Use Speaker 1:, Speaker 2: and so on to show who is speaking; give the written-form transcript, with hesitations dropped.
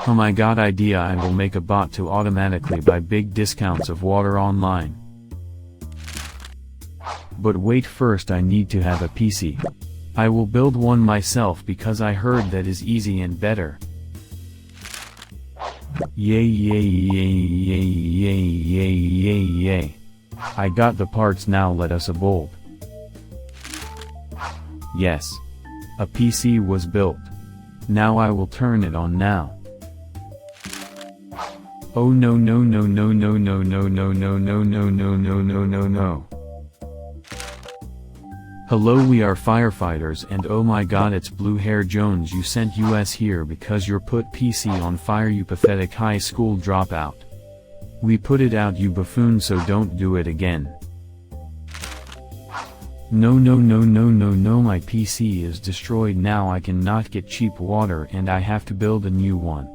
Speaker 1: Oh my god, idea, I will make a bot to automatically buy big discounts of water online. But wait, first I need to have a PC. I will build one myself because I heard that is easy and better. Yay yay yay yay yay yay yay yay. I got the parts, now let us a bulb. Yes. A PC was built. Now I will turn it on now. Oh no no no no no no no no no no no no no no no no. Hello, we are firefighters, and oh my god, it's Blue Hair Jones, you sent us here because you're put PC on fire, you pathetic high school dropout. We put it out, you buffoon, so don't do it again. No no no no no no, my PC is destroyed now, I cannot get cheap water and I have to build a new one.